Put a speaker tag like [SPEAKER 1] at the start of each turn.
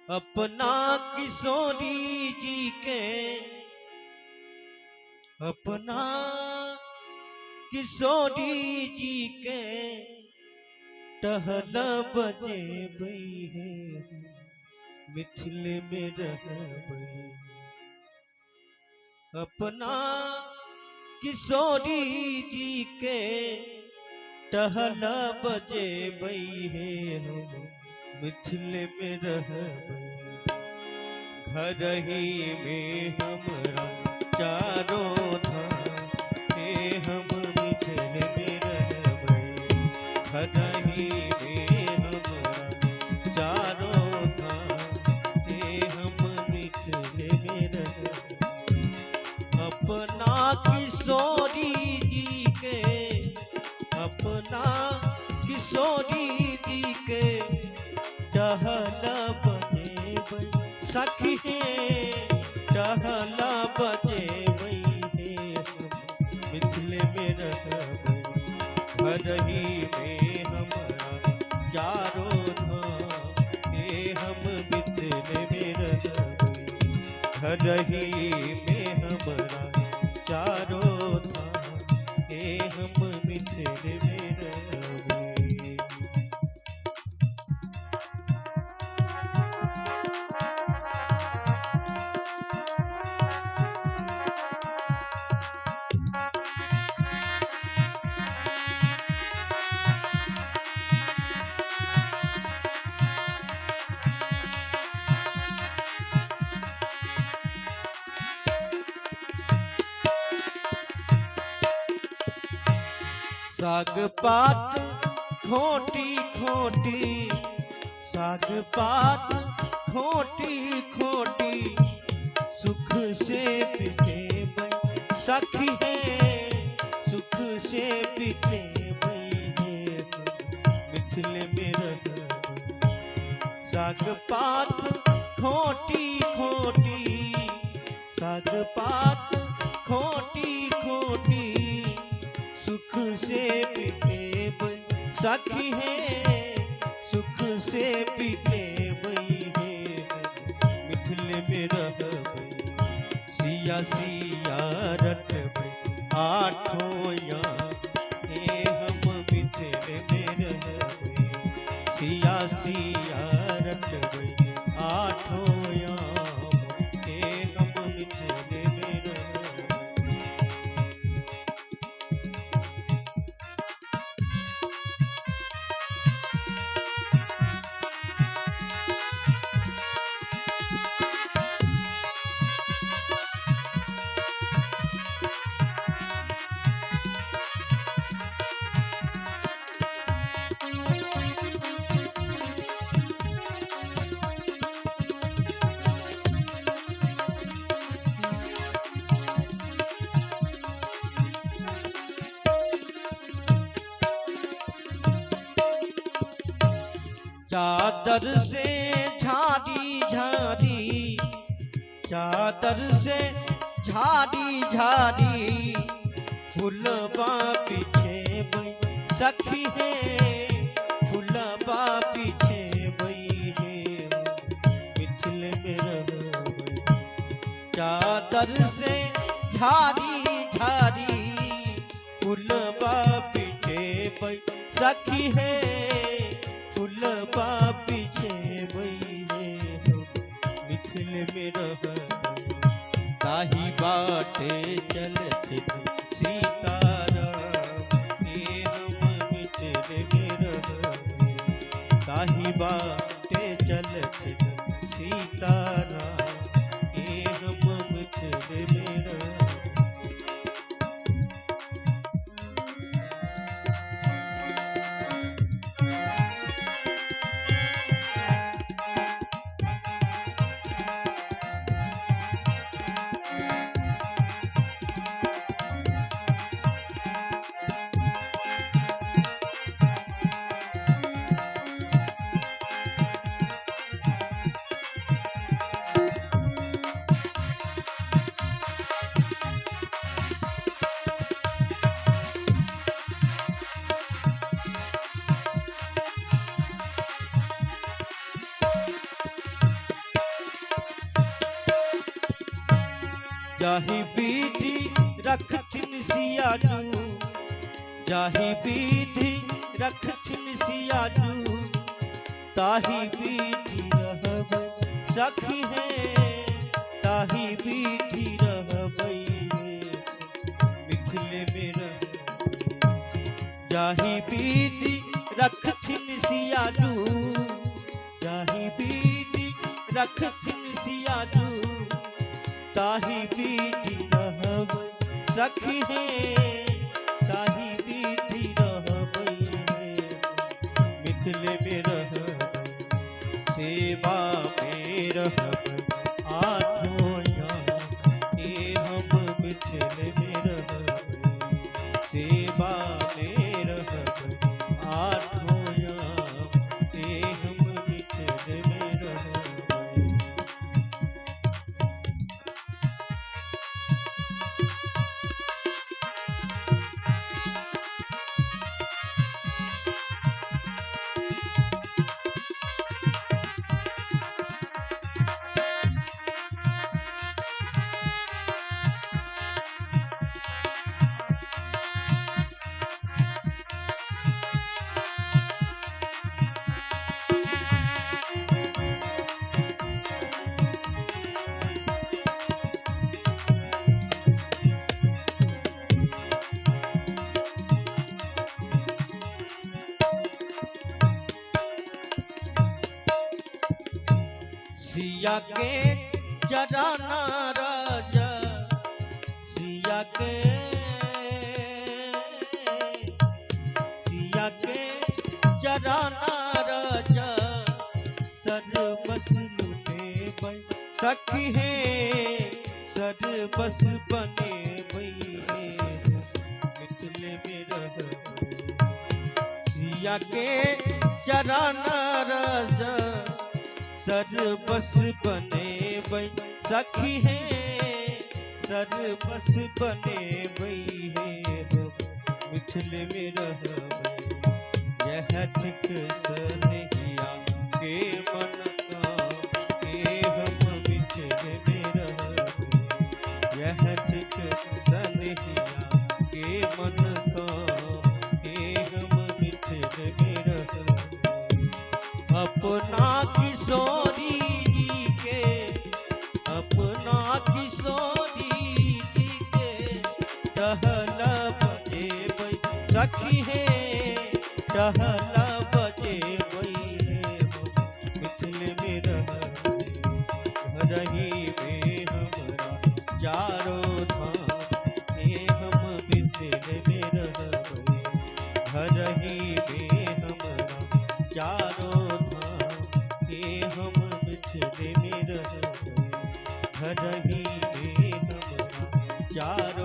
[SPEAKER 1] अपना किशोरी जी के, अपना किशोरी जी के टहल बजे बई है, मिथिले में रह बई। अपना किशोरी जी के टहल बजे बई है, हम मिथिले में रह बई। घर ही में हमरा चारों धाम के, हम मिथिले में रह बई। घर ही में हमरा चारों धाम के, हम मिथिले में रह बई। अपना किशोरी जी के, अपना किशोरी जी के टहल बजे बई। सखी टहल बजे बई है, हम मिथिले में रह बई। घर ही में हमरा चारों धाम के, हम मिथिले में रह बई। घर ही में हमरा चारों धाम के, हम मिथिले में रह बई। साग पात खोटी खोटी, साग पात खोटी खोटी, सुख से पीते बई। सखी सुख से पीते बई है, मिथिले में रह बई। साग पात खोटी खोटी, साग पात खोटी खोटी, सुख से पीते बई। सखी सुख से पीते बई है, मिथिले में रह बई। सिया सिया रट बई आठों याम के, हम मिथिले में रह बई। सिया सिया रट बई आठों याम के, हम मिथिले में रह बई। चादर से झाड़ी झाड़ी, चादर से झाड़ी झाड़ी, फुलबा पीछे बई। सखी फुलबा पीछे बई है, मिथिले में रह बई। चादर से झाड़ी झाड़ी, फुलबा पीछे बई। सखी फुलबा पीछे बई है, मिथिले में रह बई। ताही बाटे चलते सीताराम के, हम मिथिले में रह बई। ताही बाटे चलते सीताराम के, हम मिथिले में रह बई। जाहि विधि रखथिन सियाजू, जाहि विधि रखथिन सियाजू, ताहि विधि रहबै सखी है, ताहि विधि रहबै मिथिले में रहबै। जाहि विधि रखथिन सियाजू, जाहि विधि रखथिन सियाजू, ताहि विधि रहबै सखी है, ताहि विधि रहबै मिथिले में रहबै। सेवा में रहबै आठों याम, ये हम मिथिले में रहबै। सेवा में रहबै आठों याम, ये हम मिथिले में रहबै। सिया के जराना राजा, सिया के जराना राजा, सर्वस लुटे बै सखी है, सर्वस बने बै मिथिले में रहबै। सिया के जराना राजा, सर्वस बने बै सखी है, सर्वस बने बै मिथिले में रहबै। यह थिक सनहिया के मन का, के हम मिथिले में रहबै। यह थिक सनहिया के मन का, के हम मिथिले में रहबै। अपना किशोरी जी के, अपना किशोरी जी के टहल बजेबै सखी है, टहल बजेबै मिथिले में रहबै। घरही में हमरा चारों धाम, ये हम मिथिले में रहबै। घरही में हमरा चारों हम मिथिले में रहबै। घरही में हमरा चारों